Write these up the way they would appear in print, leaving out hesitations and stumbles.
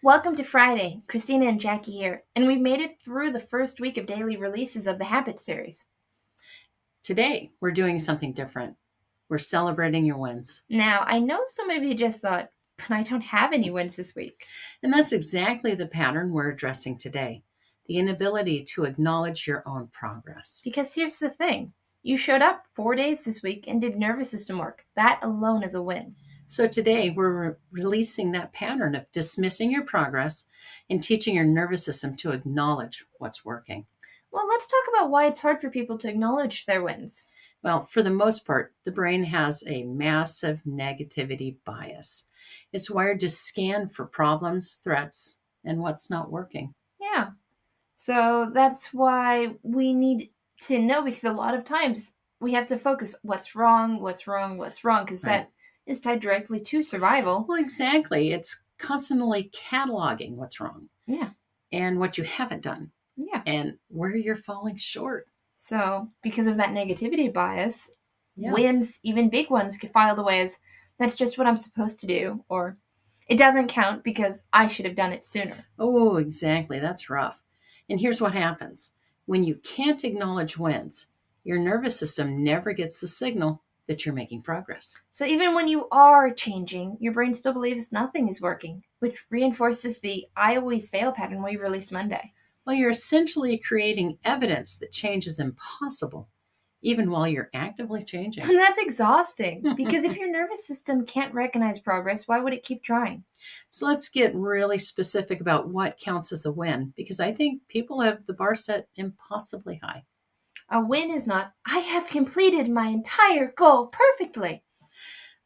Welcome to Friday. Christina and Jackie here, and we've made it through the first week of daily releases of the Habit series. Today, we're doing something different. We're celebrating your wins. Now, I know some of you just thought, but I don't have any wins this week. And that's exactly the pattern we're addressing today, the inability to acknowledge your own progress. Because here's the thing. You showed up 4 days this week and did nervous system work. That alone is a win. So today, we're releasing that pattern of dismissing your progress and teaching your nervous system to acknowledge what's working. Well, let's talk about why it's hard for people to acknowledge their wins. Well, for the most part, the brain has a massive negativity bias. It's wired to scan for problems, threats, and what's not working. Yeah. So that's why we need to know, because a lot of times we have to focus what's wrong, because that is tied directly to survival. Well, exactly. It's constantly cataloging what's wrong. Yeah. And what you haven't done. Yeah. And where you're falling short. So, because of that negativity bias, wins, even big ones, get filed away as, that's just what I'm supposed to do, or it doesn't count because I should have done it sooner. Oh, exactly. That's rough. And here's what happens. When you can't acknowledge wins, your nervous system never gets the signal that you're making progress. So even when you are changing, your brain still believes nothing is working, which reinforces the I always fail pattern we released Monday. Well, you're essentially creating evidence that change is impossible, even while you're actively changing. And that's exhausting, because if your nervous system can't recognize progress, why would it keep trying? So let's get really specific about what counts as a win, because I think people have the bar set impossibly high. A win is not, I have completed my entire goal perfectly.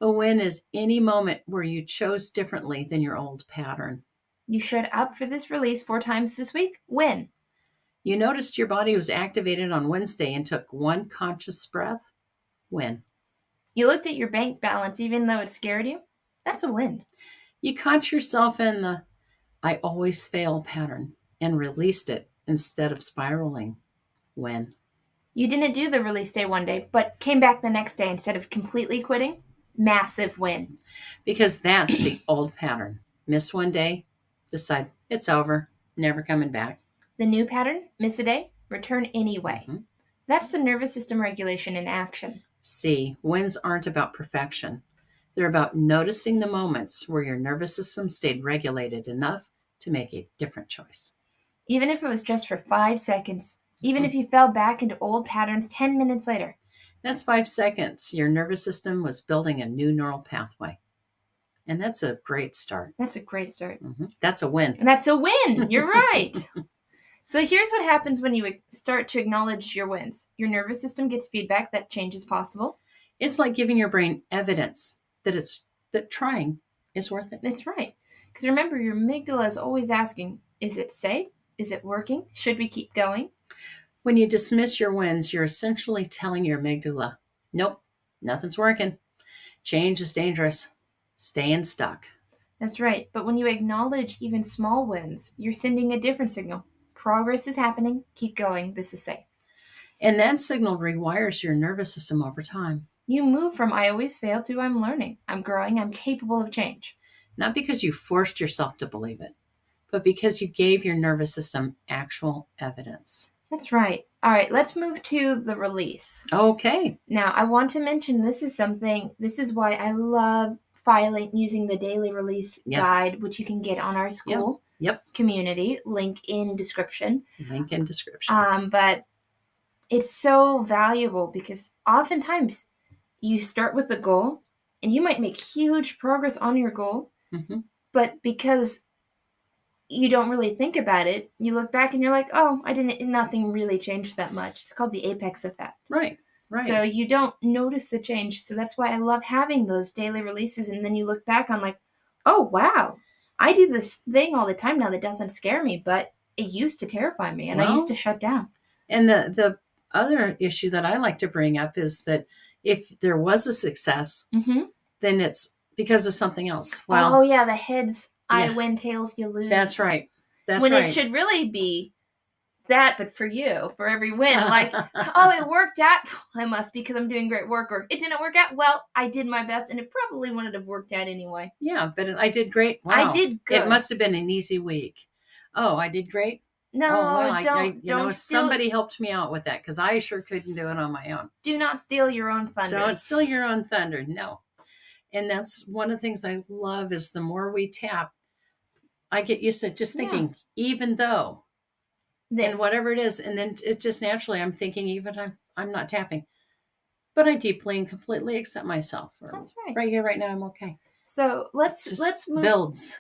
A win is any moment where you chose differently than your old pattern. You showed up for this release 4 times this week. Win. You noticed your body was activated on Wednesday and took one conscious breath. Win. You looked at your bank balance even though it scared you. That's a win. You caught yourself in the I always fail pattern and released it instead of spiraling. Win. You didn't do the release day one day, but came back the next day instead of completely quitting. Massive win. Because that's the old pattern. Miss one day, decide it's over, never coming back. The new pattern, miss a day, return anyway. Mm-hmm. That's the nervous system regulation in action. See, wins aren't about perfection. They're about noticing the moments where your nervous system stayed regulated enough to make a different choice. Even if it was just for 5 seconds, even if you fell back into old patterns 10 minutes later. That's 5 seconds. Your nervous system was building a new neural pathway. And that's a great start. That's a great start. Mm-hmm. That's a win. And that's a win. You're right. So here's what happens when you start to acknowledge your wins. Your nervous system gets feedback that change is possible. It's like giving your brain evidence that trying is worth it. That's right. Because remember, your amygdala is always asking, is it safe? Is it working? Should we keep going? When you dismiss your wins, you're essentially telling your amygdala, nope, nothing's working. Change is dangerous. Staying stuck. That's right. But when you acknowledge even small wins, you're sending a different signal. Progress is happening. Keep going. This is safe. And that signal rewires your nervous system over time. You move from I always fail to I'm learning. I'm growing. I'm capable of change. Not because you forced yourself to believe it, but because you gave your nervous system actual evidence. That's right. All right, let's move to the release. Okay. Now, I want to mention this is why I love filing using the daily release guide, which you can get on our school community. Link in description. But it's so valuable because oftentimes you start with a goal and you might make huge progress on your goal, but because you don't really think about it, you look back and you're like, oh, nothing really changed that much. It's called the apex effect. Right. So you don't notice the change. So that's why I love having those daily releases. And then you look back on like, oh, wow, I do this thing all the time now that doesn't scare me, but it used to terrify me and I used to shut down. And the other issue that I like to bring up is that if there was a success, then it's because of something else. Well, oh, yeah, the heads, I win, tails, you lose. That's right. It should really be that, but for you, for every win. Like, oh, it worked out. I must, because I'm doing great work. Or it didn't work out. Well, I did my best, and it probably wouldn't have worked out anyway. Yeah, but I did great. Wow. I did good. It must have been an easy week. Oh, I did great? No, don't somebody helped me out with that, because I sure couldn't do it on my own. Do not steal your own thunder. Don't steal your own thunder. No. And that's one of the things I love is the more we tap, I get used to just thinking, even though, and whatever it is. And then it's just naturally, I'm thinking, even I'm not tapping, but I deeply and completely accept myself. That's right. Right here, right now, I'm okay. So let's move. Builds.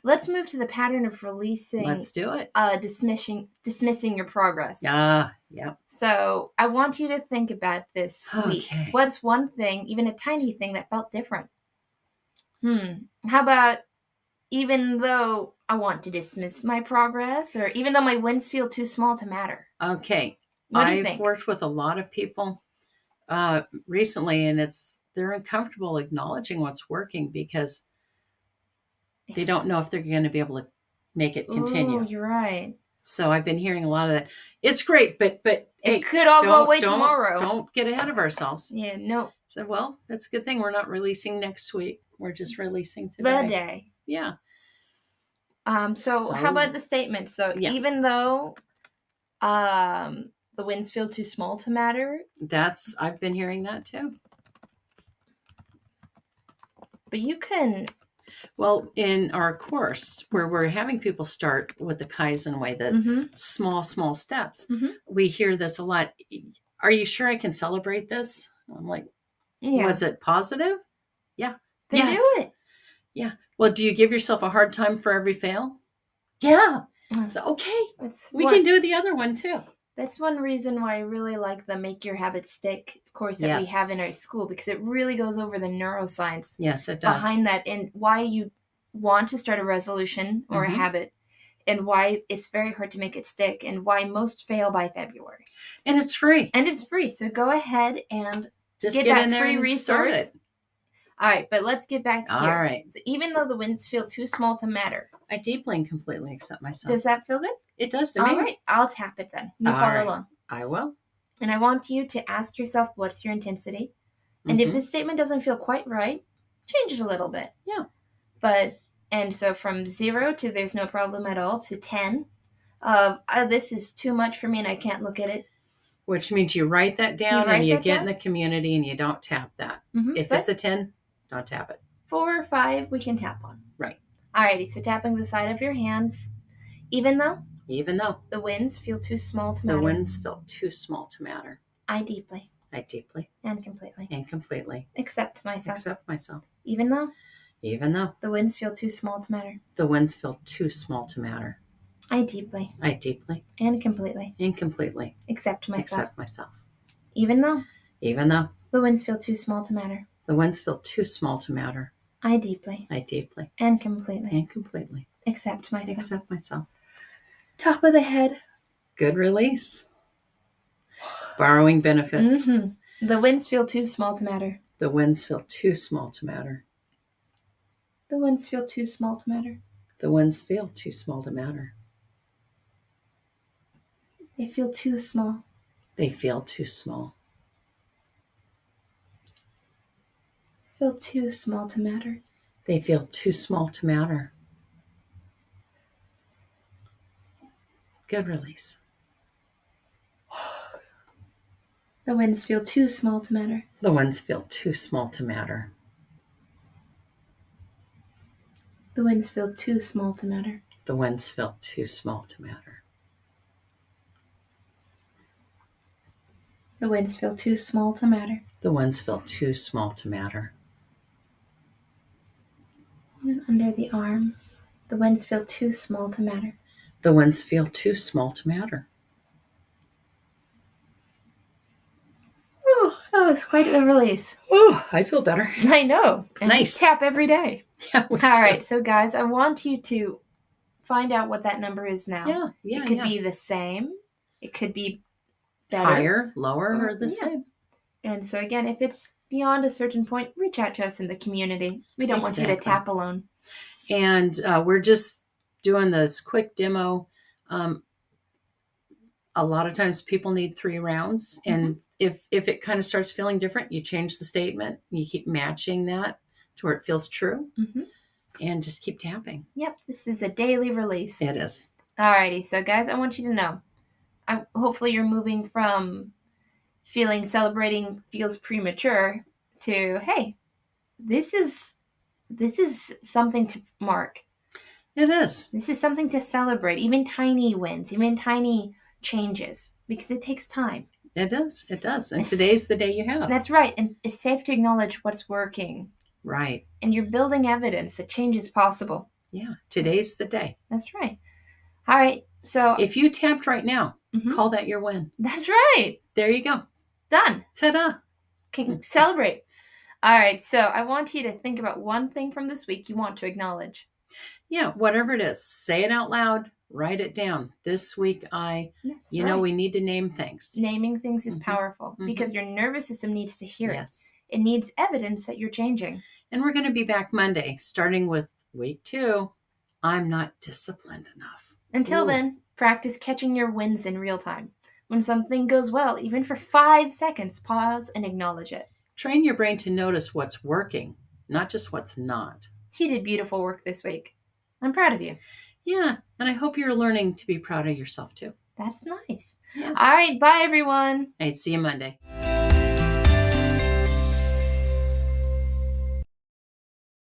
Let's move to the pattern of releasing. Let's do it. Dismissing your progress. Yeah. So I want you to think about this week. What's one thing, even a tiny thing, that felt different? How about, even though I want to dismiss my progress, or even though my wins feel too small to matter? Okay. What do you think? I've worked with a lot of people recently, and they're uncomfortable acknowledging what's working because they don't know if they're going to be able to make it continue. Oh, you're right. So I've been hearing a lot of that. It's great, but it could all go away tomorrow. Don't get ahead of ourselves. Yeah, no. So, well, that's a good thing. We're not releasing next week. We're just releasing today. The day. Yeah. So how about the statement? So even though the wins feel too small to matter. I've been hearing that too. But you can. Well, in our course, where we're having people start with the Kaizen way, the small steps, we hear this a lot. Are you sure I can celebrate this? I'm like, was it positive? Yeah. Then do it. Yeah. Well, do you give yourself a hard time for every fail? Yeah. So, okay. We can do the other one too. That's one reason why I really like the Make Your Habits Stick course that we have in our school, because it really goes over the neuroscience it does. Behind that, and why you want to start a resolution or a habit, and why it's very hard to make it stick, and why most fail by February. And it's free. So go ahead and just get in there free and resource. Start it. All right, but let's get back here. All right. So even though the wins feel too small to matter, I deeply and completely accept myself. Does that feel good? It does to me. All right, I'll tap it then. You follow along. I will. And I want you to ask yourself, what's your intensity? And if this statement doesn't feel quite right, change it a little bit. Yeah. And so from 0 to there's no problem at all to 10 of this is too much for me and I can't look at it. Which means you write that down and you get in the community and you don't tap that. If it's a 10, don't tap it. 4 or 5 we can tap on. Right. Alrighty, so tapping the side of your hand, even though the wins feel too small to matter. The wins feel too small to matter. I deeply and completely accept myself. Even though the wins feel too small to matter. The wins feel too small to matter. I deeply and completely accept myself. Even though the wins feel too small to matter. The wins feel too small to matter. I deeply and completely accept myself. Top of the head. Good release. Borrowing benefits. The wins feel too small to matter. The wins feel too small to matter. The wins feel too small to matter. The wins feel too small to matter. They feel too small. They feel too small. Feel too small to matter. They feel too small to matter. Good release. The wins feel too small to matter. The wins feel too small to matter. The wins feel too small to matter. The wins feel too small to matter. The wins feel too small to matter. The wins feel too small to matter. And under the arm, the wins feel too small to matter. The wins feel too small to matter. Oh, that was quite the release. Oh, I feel better. I know. And nice. We tap every day. Yeah, all right. So, guys, I want you to find out what that number is now. Yeah. It could be the same. It could be better. Higher, lower, or the same. And so, again, if it's beyond a certain point, reach out to us in the community. We don't want you to tap alone. And we're just doing this quick demo. A lot of times people need 3 rounds. And if it kind of starts feeling different, you change the statement. You keep matching that to where it feels true. And just keep tapping. Yep. This is a daily release. It is. Alrighty. So guys, I want you to know, hopefully you're moving from feeling celebrating feels premature to, hey, this is something to mark. It is. This is something to celebrate, even tiny wins, even tiny changes, because it takes time. It does. It does. And today's the day you have. That's right. And it's safe to acknowledge what's working. Right. And you're building evidence that change is possible. Yeah. Today's the day. That's right. All right. So if you tapped right now, call that your win. That's right. There you go. Done. Ta-da. Can celebrate. All right. So I want you to think about one thing from this week you want to acknowledge. Yeah. Whatever it is, say it out loud. Write it down. This week, you know, we need to name things. Naming things is powerful because your nervous system needs to hear it. It needs evidence that you're changing. And we're going to be back Monday, starting with week 2. I'm not disciplined enough. Until then, practice catching your wins in real time. When something goes well, even for 5 seconds, pause and acknowledge it. Train your brain to notice what's working, not just what's not. You did beautiful work this week. I'm proud of you. Yeah, and I hope you're learning to be proud of yourself too. That's nice. Yeah. All right, bye everyone. All right, see you Monday.